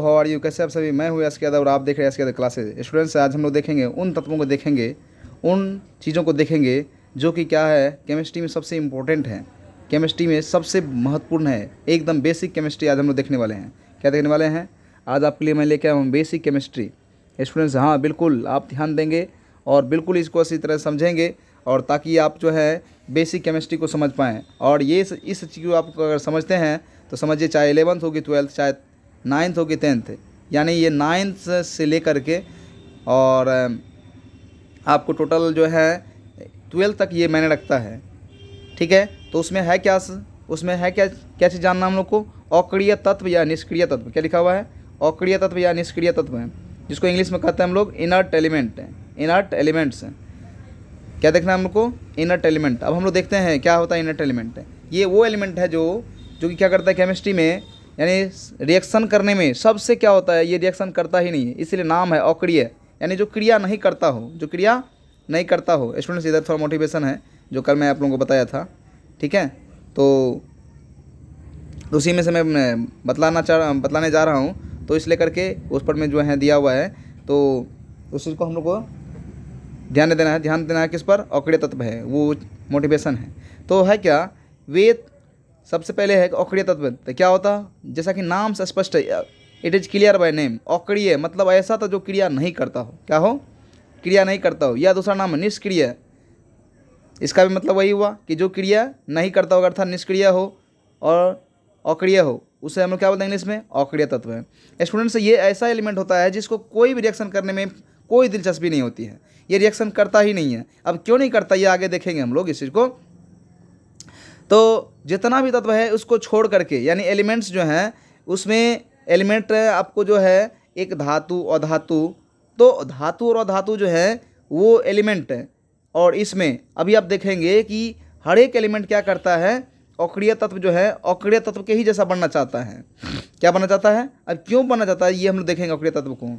How are you, कैसे आप सभी। मैं हूँ एस के यादव और आप देख रहे हैं एस के यादव क्लासेज। स्टूडेंट्स, आज हम लोग देखेंगे उन तत्वों को, देखेंगे उन चीज़ों को देखेंगे जो कि क्या है, केमिस्ट्री में सबसे इम्पोर्टेंट है, केमिस्ट्री में सबसे महत्वपूर्ण है। एकदम बेसिक केमिस्ट्री आज हम लोग देखने वाले हैं। क्या देखने वाले हैं आज आपके लिए मैं लेके आया हूँ, बेसिक केमिस्ट्री। स्टूडेंट्स, हाँ बिल्कुल आप ध्यान देंगे और बिल्कुल इसको अच्छी तरह समझेंगे, और ताकि आप जो है बेसिक केमिस्ट्री को समझ पाएँ। और ये इस चीज़ को आप अगर समझते हैं तो समझिए, चाहे 11th होगी, 12th, चाहे 9th होगी, 10th, यानी ये 9th से लेकर के और आपको टोटल जो है 12th तक ये मायने रखता है। ठीक है, तो उसमें है क्या, उसमें है क्या क्या चीज़ जानना हम लोग को, अक्रिय तत्व या निष्क्रिय तत्व। क्या लिखा हुआ है, अक्रिय तत्व या निष्क्रिय तत्व है, जिसको इंग्लिश में कहते हैं हम लोग इनर्ट एलिमेंट है, इनर्ट एलिमेंट्स हैं। क्या देखना है हम लोग को, इनर्ट एलिमेंट। अब हम लोग देखते हैं क्या होता है इनर्ट एलिमेंट। ये वो एलिमेंट है जो कि क्या करता है केमिस्ट्री में, यानी रिएक्शन करने में सबसे क्या होता है, ये रिएक्शन करता ही नहीं है, इसलिए नाम है अक्रिय, यानी जो क्रिया नहीं करता हो, जो क्रिया नहीं करता हो। स्टूडेंट्स, इधर थोड़ा मोटिवेशन है जो कल मैं आप लोगों को बताया था। ठीक है, तो उसी में से मैं बतलाने जा रहा हूँ, तो इसलिए करके उस पर में जो है दिया हुआ है, तो उस चीज़ को हम लोग को ध्यान देना है किस पर, अक्रिय तत्व है, वो मोटिवेशन है। तो है क्या, वे सबसे पहले है अक्रिय तत्व। तो क्या होता, जैसा कि नाम से स्पष्ट है, it is clear by name. अक्रिय मतलब ऐसा था जो क्रिया नहीं करता हो, क्या हो, क्रिया नहीं करता हो। या दूसरा नाम है निष्क्रिय, इसका भी मतलब वही हुआ कि जो क्रिया नहीं करता हो, अर्थात निष्क्रिय हो और अक्रिय हो, उसे हम लोग क्या बोलते हैं इंग्लिश में, अक्रिय तत्व है। स्टूडेंट्स, ये ऐसा एलिमेंट होता है जिसको कोई भी रिएक्शन करने में कोई दिलचस्पी नहीं होती है, ये रिएक्शन करता ही नहीं है। अब क्यों नहीं करता, ये आगे देखेंगे हम लोग इस चीज़ को। तो जितना भी तत्व है उसको छोड़ करके, यानी एलिमेंट्स जो हैं उसमें एलिमेंट आपको जो है एक धातु और धातु, तो धातु और अधातु जो है वो एलिमेंट है। और इसमें अभी आप देखेंगे कि हर एक एलिमेंट क्या करता है, अक्रिय तत्व जो है अक्रिय तत्व के ही जैसा बनना चाहता है। क्या बनना चाहता है, अब क्यों बनना चाहता है ये हम लोग देखेंगे। अक्रिय तत्व को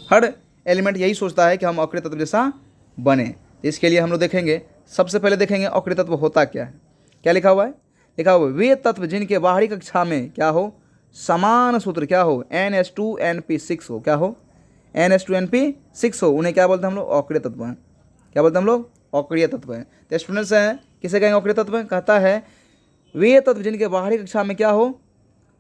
हर एलिमेंट यही सोचता है कि हम अक्रिय तत्व जैसा बने। इसके लिए हम लोग देखेंगे, सबसे पहले देखेंगे अक्रिय तत्व होता क्या है। क्या लिखा हुआ है, लिखा हुआ है वे तत्व जिनके बाहरी कक्षा में क्या हो, समान सूत्र क्या हो, NH2NP6 हो, क्या हो, NH2NP6 हो, उन्हें क्या बोलते हैं हम लोग, अक्रिय तत्व हैं। क्या बोलते हैं हम लोग, अक्रिय तत्व हैं। तो स्टूडेंट्स हैं, किसे कहेंगे अक्रिय तत्व, कहता है वे तत्व जिनके बाहरी कक्षा में क्या हो,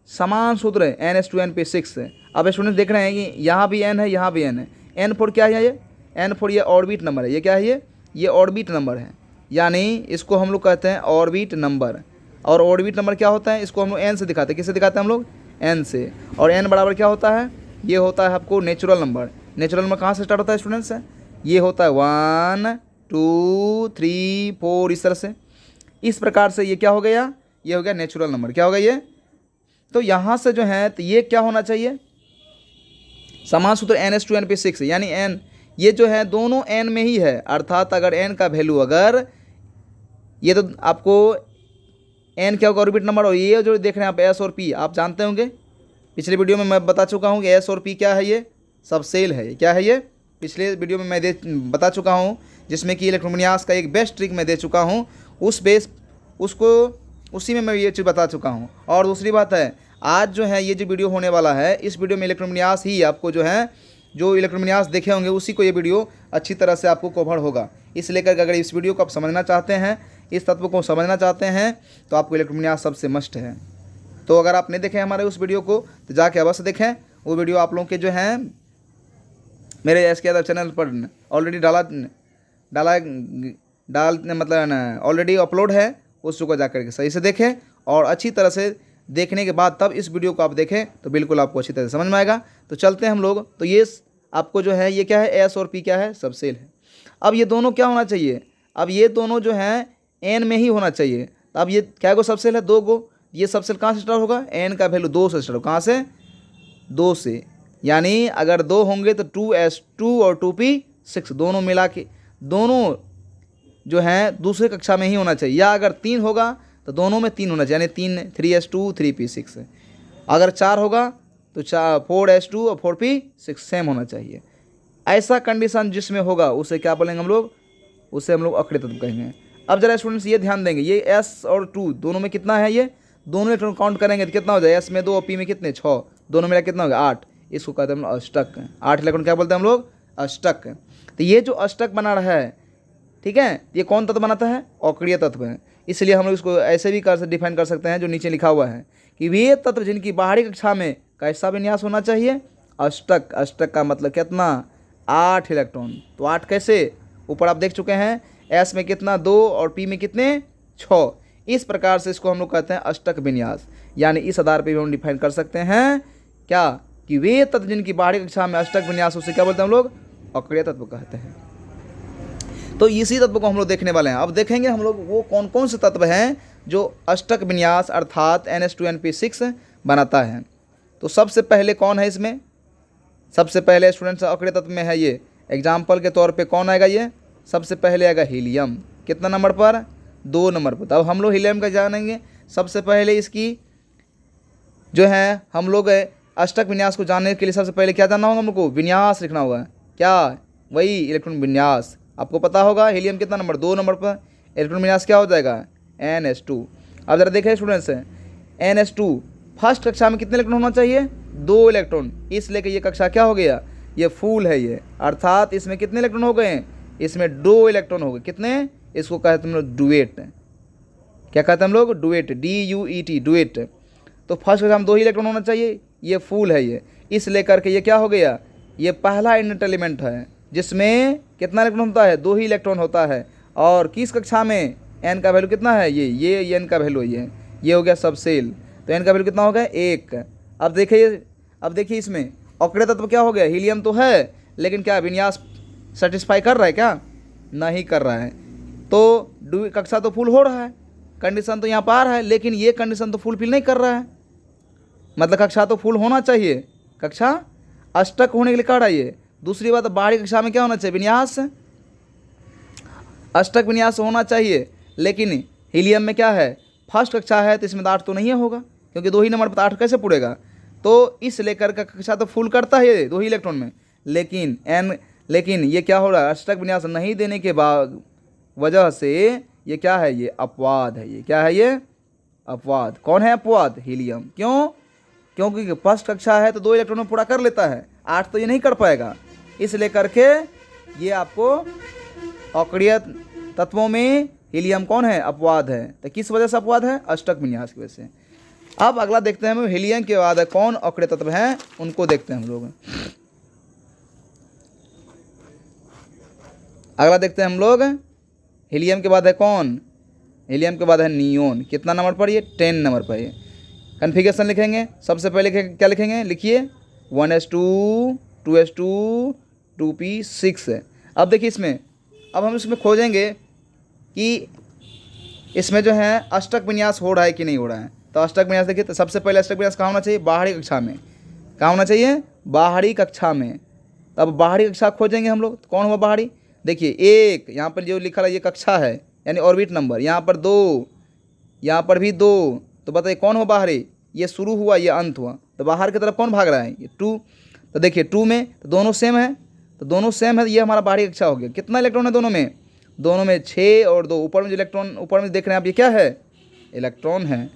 समान सूत्र है, NH2NP6 है। अब स्टूडेंट्स देख रहे हैं कि यहाँ भी N है, यहाँ भी N है। N फोर क्या है, ये N फोर ये ऑर्बिट नंबर है। ये क्या है, ये ऑर्बिट नंबर है, यानी इसको हम लोग कहते हैं ऑर्बिट नंबर। और ऑर्बिट नंबर क्या होता है, इसको हम लोग N से दिखाते हैं। किससे दिखाते हैं हम लोग, N से। और N बराबर क्या होता है, ये होता है आपको नेचुरल नंबर। नेचुरल नंबर कहाँ से स्टार्ट होता है स्टूडेंट्स, ये होता है 1 2 3 4, इस तरह से, इस प्रकार से ये क्या हो गया, ये हो गया नेचुरल नंबर। क्या होगा ये, तो यहाँ से जो है, तो ये क्या होना चाहिए, समान सूत्र NH2NP6, यानी N ये जो है दोनों N में ही है। अर्थात अगर N का वैल्यू, अगर ये तो आपको N क्या होगा, ऑर्बिट नंबर। और ये जो देख रहे हैं आप S और P, आप जानते होंगे, पिछले वीडियो में मैं बता चुका हूँ कि S और P क्या है, ये सब सेल है। क्या है ये, पिछले वीडियो में मैं बता चुका हूँ, जिसमें कि इलेक्ट्रॉन विन्यास का एक बेस्ट ट्रिक मैं दे चुका हूँ, उसी में मैं ये चीज़ बता चुका हूँ। और दूसरी बात है, आज जो है ये जो वीडियो होने वाला है, इस वीडियो में इलेक्ट्रॉन विन्यास ही आपको जो है, जो इलेक्ट्रॉन विन्यास देखे होंगे उसी को ये वीडियो अच्छी तरह से आपको कवर होगा। इसलिए कर अगर इस वीडियो को आप समझना चाहते हैं, इस तत्व को समझना चाहते हैं, तो आपको इलेक्ट्रॉन विन्यास सबसे मस्ट है। तो अगर आप नहीं देखें हमारे उस वीडियो को, तो जाके अवश्य देखें। वो वीडियो आप लोगों के जो हैं मेरे एस के यादव चैनल पर ऑलरेडी मतलब ऑलरेडी अपलोड है, उसको जा करके सही से देखें। और अच्छी तरह से देखने के बाद तब इस वीडियो को आप देखें, तो बिल्कुल आपको अच्छी तरह से समझ में आएगा। तो चलते हैं हम लोग। तो ये आपको जो है, ये क्या है, S और P क्या है, सबसेल है। अब ये दोनों क्या होना चाहिए, अब ये दोनों जो हैं N में ही होना चाहिए। तो अब ये क्या गो सबसेल है, 2 गो। ये सबसेल कहाँ से स्टार्ट होगा, N का वैल्यू 2 से स्टार्ट होगा। कहाँ से, 2 से। यानी अगर 2 होंगे तो 2S2 और 2P6 दोनों मिला के, दोनों जो हैं दूसरे कक्षा में ही होना चाहिए। या अगर 3 होगा तो दोनों में 3 होना चाहिए, यानी 3S2 3P6। अगर 4 होगा तो 4S2 और 4P6 सेम होना चाहिए। ऐसा कंडीशन जिसमें होगा उसे क्या बोलेंगे हम लोग, उसे हम लोग अक्रिय तत्व कहेंगे। अब जरा स्टूडेंट्स ये ध्यान देंगे, ये S और 2 दोनों में कितना है, ये दोनों इलेक्ट्रॉन काउंट करेंगे तो कितना हो जाए, S में 2 और P में कितने, 6। दोनों मिला कितना हो गया 8, इसको कहते हैं हम लोग अष्टक। 8 इलेक्ट्रॉन क्या बोलते हैं हम लोग अष्टक। तो ये जो अष्टक बना रहा है, ठीक है, ये कौन तत्व बनाता है अक्रिय तत्व है। इसलिए हम लोग इसको ऐसे भी डिफाइन कर सकते हैं जो नीचे लिखा हुआ है कि वे तत्व जिनकी बाहरी कक्षा में कैसा विन्यास होना चाहिए अष्टक। अष्टक का मतलब कितना 8 इलेक्ट्रॉन। तो 8 कैसे, ऊपर आप देख चुके हैं एस में कितना 2 और पी में कितने 6। इस प्रकार से इसको हम लोग कहते हैं अष्टक विन्यास। यानी इस आधार पर भी हम डिफाइन कर सकते हैं क्या कि वे तत्व जिनकी बाहरी कक्षा में अष्टक विन्यास उसे क्या बोलते हैं हम लोग अक्रिय तत्व कहते हैं। तो इसी तत्व को हम लोग देखने वाले हैं। अब देखेंगे हम लोग वो कौन कौन से तत्व हैं जो अष्टक विन्यास अर्थात NH2NP6 बनाता है। तो सबसे पहले कौन है इसमें, सबसे पहले स्टूडेंट्स अक्रिय तत्व में है ये, एग्जाम्पल के तौर पे कौन आएगा, ये सबसे पहले आएगा हीलियम। कितना नंबर पर 2 नंबर पर। तब हम लोग हीलियम का जानेंगे। सबसे पहले इसकी जो है हम लोग अष्टक विन्यास को जानने के लिए सबसे पहले क्या जानना होगा, हम लोग को विन्यास लिखना होगा। क्या, वही इलेक्ट्रॉन विन्यास। आपको पता होगा हीलियम कितना नंबर 2 नंबर पर, इलेक्ट्रॉन विन्यास क्या हो जाएगा NH2। अब जरा देखें स्टूडेंट्स, NH2 फर्स्ट कक्षा में कितने इलेक्ट्रॉन होना चाहिए 2 इलेक्ट्रॉन, इसलिए कि ये कक्षा क्या हो गया, ये फूल है ये, अर्थात इसमें कितने इलेक्ट्रॉन हो गए, इसमें 2 इलेक्ट्रॉन हो गए। कितने, इसको कहते हैं हम लोग डुएट। क्या कहते हैं हम लोग डुएट, DUET डुएट। तो फर्स्ट कक्षा में 2 ही इलेक्ट्रॉन होना चाहिए, ये फूल है ये, इसलिए करके ये क्या हो गया, ये पहला इंडेंट एलिमेंट है जिसमें कितना इलेक्ट्रॉन होता है 2 ही इलेक्ट्रॉन होता है। और किस कक्षा में n का वैल्यू कितना है, ये n का वैल्यू ये हो गया सब सेल। तो n का वैल्यू कितना हो गया 1। अब देखिए इसमें अक्रिय तत्व क्या हो गया, हीलियम तो है लेकिन क्या विन्यास सेटिस्फाई कर रहा है, क्या नहीं कर रहा है। तो कक्षा तो फुल हो रहा है, कंडीशन तो यहाँ पर आ रहा है, लेकिन ये कंडीशन तो फुलफिल नहीं कर रहा है। मतलब कक्षा तो फुल होना चाहिए, कक्षा अष्टक होने के लिए कह रहा है ये। दूसरी बात, बाहरी कक्षा में क्या होना चाहिए विन्यास, अष्टक विन्यास होना चाहिए। लेकिन हीलियम में क्या है फर्स्ट कक्षा है, तो इसमें 8 तो नहीं होगा क्योंकि 2 ही नंबर पर 8 कैसे पूरेगा। तो इस लेकर का कक्षा तो फुल करता है 2 ही इलेक्ट्रॉन में, लेकिन ये क्या हो रहा है अष्टक विन्यास नहीं देने के बाद वजह से ये क्या है, ये अपवाद है। ये क्या है, ये अपवाद। कौन है अपवाद, हीलियम। क्यों, क्योंकि फर्स्ट कक्षा है तो 2 इलेक्ट्रॉन में पूरा कर लेता है, 8 तो ये नहीं कर पाएगा। इसलिए करके ये आपको अक्रिय तत्वों में हीलियम कौन है, अपवाद है। तो किस वजह से अपवाद है, अष्टक विन्यास की वजह से। अब अगला देखते हैं हम हीलियम के बाद कौन अक्रिय तत्व हैं, उनको देखते हैं हम लोग। अगला देखते हैं हम लोग हीलियम के बाद है कौन, हीलियम के बाद है नियोन। कितना नंबर पर, ये 10 नंबर पर। ये कन्फिगरेशन लिखेंगे, सबसे पहले क्या लिखेंगे, लिखिए 1s2 2s2 2p6। अब देखिए इसमें, अब हम इसमें खोजेंगे कि इसमें जो है अष्टक विन्यास हो रहा है कि नहीं हो रहा है। तो अष्टक विन्यास देखिए, तो सबसे पहले अष्टक विन्यास कहाँ होना चाहिए, बाहरी कक्षा में। कहाँ होना चाहिए, बाहरी कक्षा में। तब बाहरी कक्षा खोजेंगे हम लोग, तो कौन हुआ बाहरी, देखिए 1 यहाँ पर जो लिखा है ये कक्षा है यानी ऑर्बिट नंबर, यहाँ पर 2, यहाँ पर भी 2। तो बताइए कौन हुआ बाहरी, ये शुरू हुआ ये अंत हुआ। तो बाहर की तरफ कौन भाग रहा है, ये 2। तो देखिए 2 में तो दोनों सेम है, तो दोनों सेम है, ये हमारा बाहरी कक्षा हो गया। कितना इलेक्ट्रॉन है दोनों में, दोनों में 6 और 2। ऊपर में जो इलेक्ट्रॉन ऊपर में देख रहे हैं आप, ये क्या है, इलेक्ट्रॉन है।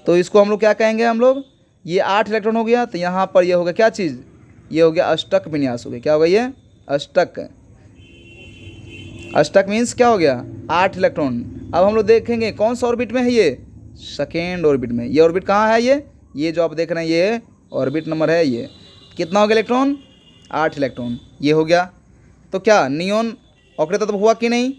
तो इसको हम लोग क्या कहेंगे, हम लोग ये 8 इलेक्ट्रॉन हो गया। तो यहाँ पर ये हो गया क्या चीज़, ये हो गया अष्टक विन्यास हो गया। क्या हो गया, ये अष्टक। अष्टक मीन्स क्या हो गया 8 इलेक्ट्रॉन। अब हम लोग देखेंगे कौन सा ऑर्बिट में है, ये सेकेंड ऑर्बिट में। ये ऑर्बिट कहाँ है, ये जो आप देख रहे हैं ये ऑर्बिट नंबर है। ये कितना हो गया इलेक्ट्रॉन, 8 इलेक्ट्रॉन ये हो गया। तो क्या नियोन अक्रिय तत्व हुआ कि नहीं,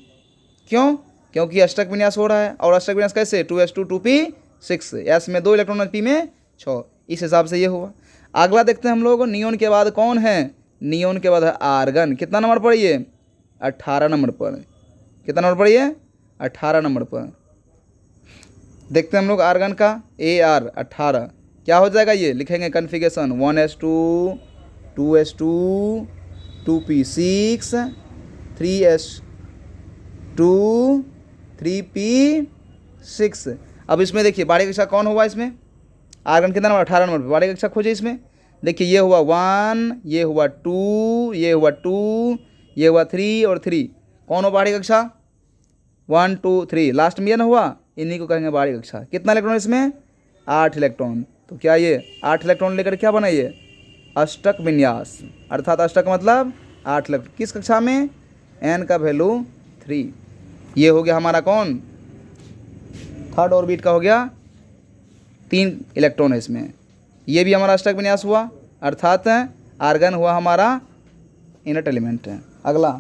क्यों, क्योंकि अष्टक विन्यास हो रहा है। और अष्टक विन्यास कैसे 2s2 2p6, एस में 2 इलेक्ट्रॉन, पी में 6, इस हिसाब से ये हुआ। अगला देखते हैं हम लोग नियोन के बाद कौन है, नियोन के बाद है आर्गन। कितना नंबर पर, ये 18 नंबर पर। कितना नंबर पर, ये 18 नंबर पर। देखते हैं हम लोग आर्गन का, AR 18 क्या हो जाएगा, ये लिखेंगे configuration 1s2 2s2 2p6 3s2 3p6। अब इसमें देखिए बाहरी कक्षा कौन हुआ, इसमें आर्गन कितना नंबर 18 नंबर पर। बाहरी कक्षा खोजे इसमें, देखिए ये हुआ 1, ये हुआ 2, ये हुआ 2, ये हुआ 3 और 3। कौन हो बाहरी कक्षा, 1 2 3, लास्ट में ये ना हुआ, इन्हीं को कहेंगे बाहरी कक्षा। कितना इलेक्ट्रॉन इसमें, 8 इलेक्ट्रॉन। तो क्या ये 8 इलेक्ट्रॉन लेकर क्या बना ये अष्टक विन्यास, अर्थात अष्टक मतलब 8 इलेक्ट्रॉन। किस कक्षा में? n का वैल्यू 3। ये हो गया हमारा कौन, थर्ड ऑर्बिट का हो गया, 3 इलेक्ट्रॉन है इसमें। ये भी हमारा अष्टक विन्यास हुआ, अर्थात आर्गन हुआ हमारा इनर्ट एलिमेंट है। अगला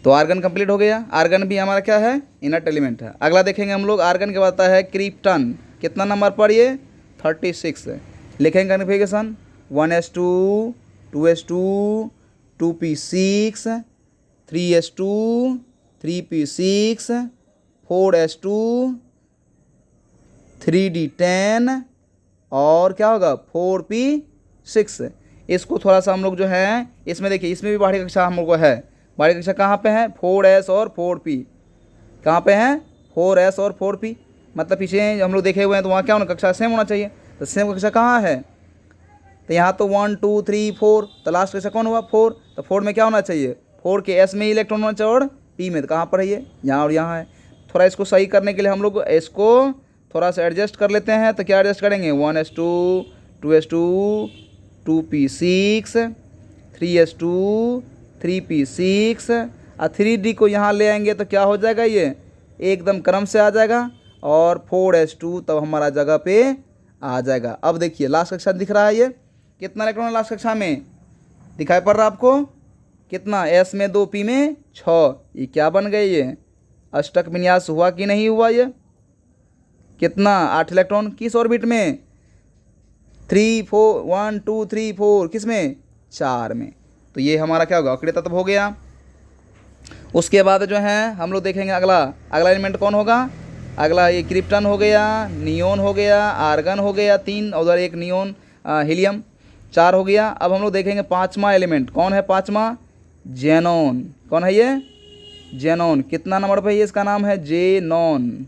तो आर्गन कंप्लीट हो गया, आर्गन भी हमारा क्या है, इनर्ट एलिमेंट है। अगला देखेंगे हम लोग, आर्गन के बाद आता है क्रिप्टन। कितना नंबर पर ये? 36 है। लिखेंगे configuration 1s2 2s2 2p6 3s2 3p6 4s2 3d10 और क्या होगा 4p6। इसको थोड़ा सा हम लोग जो है इसमें देखिए, इसमें भी बाहरी कक्षा हम लोग को है। बाहरी कक्षा कहाँ पे है? 4s और 4p। कहाँ पे है? 4s और 4p। मतलब पीछे हम लोग देखे हुए हैं तो वहाँ क्या होना, कक्षा सेम होना चाहिए। तो सेम कक्षा कहाँ है? तो यहाँ तो 1 2 3 4, तो लास्ट कक्षा कौन हुआ? 4। तो 4 में क्या होना चाहिए? 4 के s में ही इलेक्ट्रॉन होना चाहिए और p में तो कहाँ पर है ये? यहाँ और यहाँ है। थोड़ा इसको सही करने के लिए हम लोग इसको थोड़ा सा एडजस्ट कर लेते हैं। तो क्या एडजस्ट करेंगे? 1s2 2s2 2p6 3s2 3p6 और 3d को यहाँ ले आएंगे तो क्या हो जाएगा, ये एकदम क्रम से आ जाएगा और 4s2 तब हमारा जगह पे आ जाएगा। अब देखिए लास्ट कक्षा दिख रहा है, ये कितना इलेक्ट्रॉन है लास्ट कक्षा में? दिखाई पड़ रहा आपको? कितना? s में 2 p में 6। ये क्या बन गए? ये अष्टक विन्यास हुआ कि नहीं हुआ? ये कितना? 8 इलेक्ट्रॉन। किस ऑर्बिट में? 3 4 1 2 3 4, किस में? 4 में। तो ये हमारा क्या होगा? अक्रिय तत्व हो गया। उसके बाद जो है हम लोग देखेंगे अगला एलिमेंट कौन होगा? अगला ये क्रिप्टन हो गया, नियोन हो गया, आर्गन हो गया 3, उधर एक नियोन हीलियम 4 हो गया। अब हम लोग देखेंगे 5वां एलिमेंट कौन है? 5वां जेनॉन। कौन है ये? जेनॉन। कितना नंबर पर? ये इसका नाम है जेनॉन।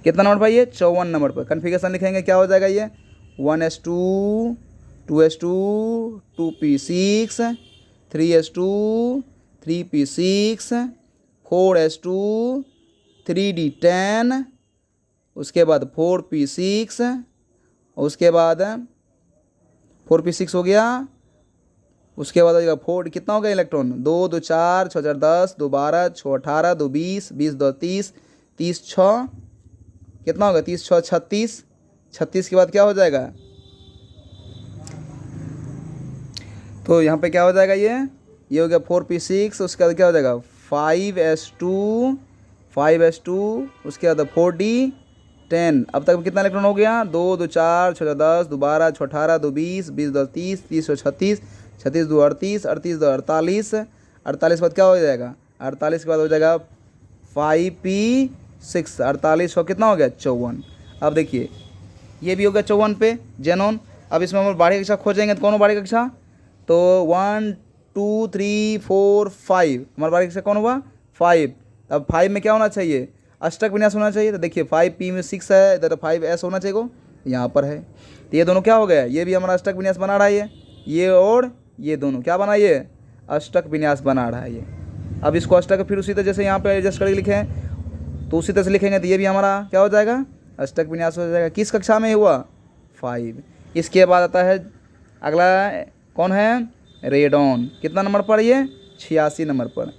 कितना नंबर पर? ये 54 नंबर पर। कन्फिगरेशन लिखेंगे क्या हो जाएगा ये? 1s2 2s2 2p6 3s2 3p6 4s2 3d10 उसके बाद 4p6 उसके बाद 4p6 हो गया। उसके बाद हो जाएगा 4, कितना हो गया इलेक्ट्रॉन? 2 2 4 6 4 10 2 12 6 18 2 20 20 2 30 30 6 कितना होगा? 30 6 36। 36 के बाद क्या हो जाएगा? तो यहाँ पे क्या हो जाएगा? ये हो गया 4p6। उसके बाद क्या हो जाएगा? 5s2 5s2 उसके बाद 4d10। अब तक कितना इलेक्ट्रॉन हो गया? 2 2 4 6 10 2 12 6 18 2 20 20 2 30 30 36 36 2 38 38 2 48 48 के बाद क्या हो जाएगा? 48 के बाद हो जाएगा 5p6। 48 और कितना हो गया? 54। अब देखिए ये भी हो गया 54 पे जेनॉन। अब इसमें हम बाहरी कक्षा खोजेंगे तो कौन हो बाहरी कक्षा? तो 1 2 3 4 5 हमारा बाहरी कक्षा कौन हुआ? 5। अब 5 में क्या होना चाहिए? अष्टक विन्यास होना चाहिए। तो देखिए 5p में 6 है, इधर 5s होना चाहिए को, यहाँ पर है। तो ये दोनों क्या हो गया? ये भी हमारा अष्टक विन्यास बना रहा है ये और ये दोनों क्या बना? ये अष्टक विन्यास बना रहा है ये। अब इसको अष्टक फिर उसी तरह जैसे यहाँ पे एडजस्ट करके लिखे हैं तो उसी तरह से लिखेंगे तो ये भी हमारा क्या हो जाएगा? अष्टक विन्यास हो जाएगा। किस कक्षा में हुआ? 5। इसके बाद आता है अगला कौन है? रेडॉन। कितना नंबर पर? ये 86 नंबर पर।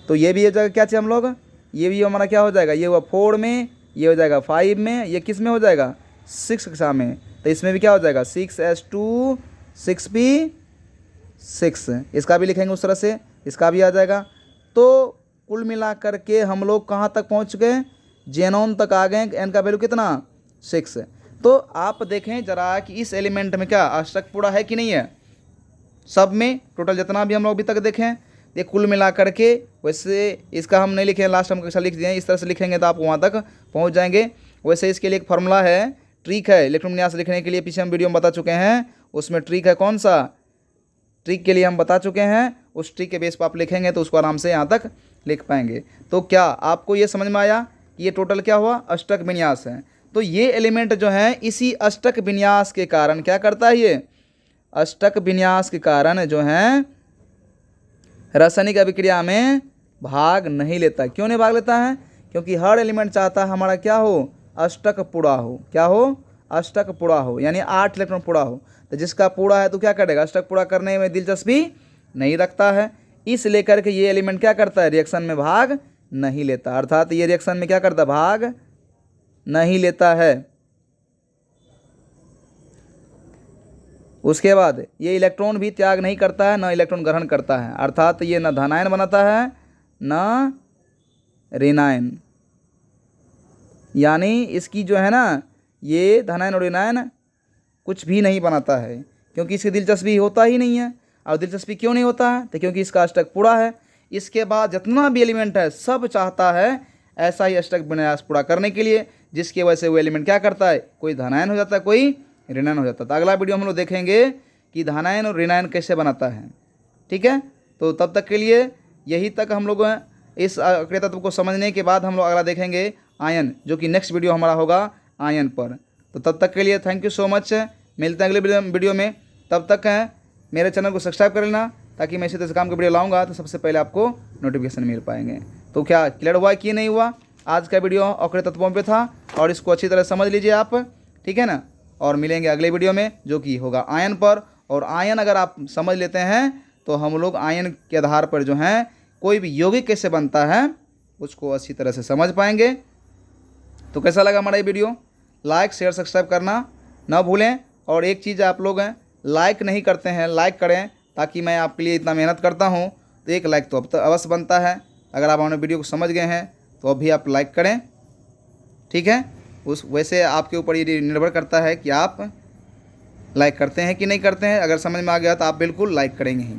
तो ये भी हो जाएगा क्या चाहिए हम लोग? ये भी हमारा क्या हो जाएगा? ये हुआ 4 में, ये हो जाएगा 5 में, ये किस में हो जाएगा? 6 कक्षा में। तो इसमें भी क्या हो जाएगा? 6s2 6p6। इसका भी लिखेंगे उस तरह से, इसका भी आ जाएगा। तो कुल मिला करके हम लोग कहाँ तक पहुँच गए? जेनॉन तक आ गए। एन का वैल्यू कितना? 6। तो आप देखें जरा कि इस एलिमेंट में क्या अष्टक पूरा है कि नहीं है? सब में टोटल जितना भी हम लोग अभी तक देखें ये कुल मिला करके, वैसे इसका हम नहीं लिखे, लास्ट हम कक्षा लिख दिए। इस तरह से लिखेंगे तो आप वहाँ तक पहुँच जाएंगे। वैसे इसके लिए एक फार्मूला है, ट्रिक है इलेक्ट्रॉन विन्यास लिखने के लिए, पीछे हम वीडियो में बता चुके हैं। उसमें ट्रिक है, कौन सा ट्रिक के लिए हम बता चुके हैं। उस ट्रिक के बेस पर आप लिखेंगे तो उसको आराम से यहाँ तक लिख पाएंगे। तो क्या आपको ये समझ में आया कि ये टोटल क्या हुआ? अष्टक विन्यास है। तो ये एलिमेंट जो है इसी अष्टक विन्यास के कारण क्या करता है? ये अष्टक विन्यास के कारण जो है रासायनिक अभिक्रिया में भाग नहीं लेता। क्यों नहीं भाग लेता है? क्योंकि हर एलिमेंट चाहता है हमारा क्या हो? अष्टक पूरा हो। क्या हो? अष्टक पूरा हो, यानी 8 इलेक्ट्रॉन पूरा हो। तो जिसका पूरा है तो क्या करेगा? अष्टक पूरा करने में दिलचस्पी नहीं रखता है, इस लेकर के ये एलिमेंट क्या करता है? रिएक्शन में भाग नहीं लेता, अर्थात ये रिएक्शन में क्या करता है? भाग नहीं लेता है। उसके बाद ये इलेक्ट्रॉन भी त्याग नहीं करता है, न इलेक्ट्रॉन ग्रहण करता है, अर्थात ये न धनायन बनाता है न ऋणायन। यानी इसकी जो है ना, ये धनायन और ऋणायन कुछ भी नहीं बनाता है, क्योंकि इसकी दिलचस्पी होता ही नहीं है। और दिलचस्पी क्यों नहीं होता है? तो क्योंकि इसका अष्टक पूरा है। इसके बाद जितना भी एलिमेंट है सब चाहता है ऐसा ही अष्टक विन्यास पूरा करने के लिए, जिसकी वजह से वो एलिमेंट क्या करता है? कोई धनायन हो जाता है, कोई ऋणायन हो जाता है। तो अगला वीडियो हम लोग देखेंगे कि धनायन और ऋणायन कैसे बनाता है। ठीक है, तो तब तक के लिए यही तक हम लोग इस अक्रिय तत्व को समझने के बाद हम लोग अगला देखेंगे आयन, जो कि नेक्स्ट वीडियो हमारा होगा आयन पर। तो तब तक के लिए थैंक यू सो मच। मिलते हैं अगले वीडियो में। तब तक मेरे चैनल को सब्सक्राइब कर लेना, ताकि मैं इसी तरह से काम के वीडियो लाऊंगा तो सबसे पहले आपको नोटिफिकेशन मिल पाएंगे। तो क्या क्लियर हुआ कि नहीं हुआ? आज का वीडियो अक्रिय तत्वों पे था, और इसको अच्छी तरह समझ लीजिए आप। ठीक है ना, और मिलेंगे अगले वीडियो में जो कि होगा आयन पर। और आयन अगर आप समझ लेते हैं तो हम लोग आयन के आधार पर जो है कोई भी यौगिक कैसे बनता है उसको अच्छी तरह से समझ पाएंगे। तो कैसा लगा हमारा ये वीडियो? लाइक शेयर सब्सक्राइब करना ना भूलें। और एक चीज़ आप लोग लाइक नहीं करते हैं, लाइक करें, ताकि मैं आपके लिए इतना मेहनत करता हूँ तो एक लाइक तो अब तो अवश्य बनता है। अगर आप हमारे वीडियो को समझ गए हैं तो अभी आप लाइक करें। ठीक है, उस वैसे आपके ऊपर ये निर्भर करता है कि आप लाइक करते हैं कि नहीं करते हैं। अगर समझ में आ गया तो आप बिल्कुल लाइक करेंगे ही।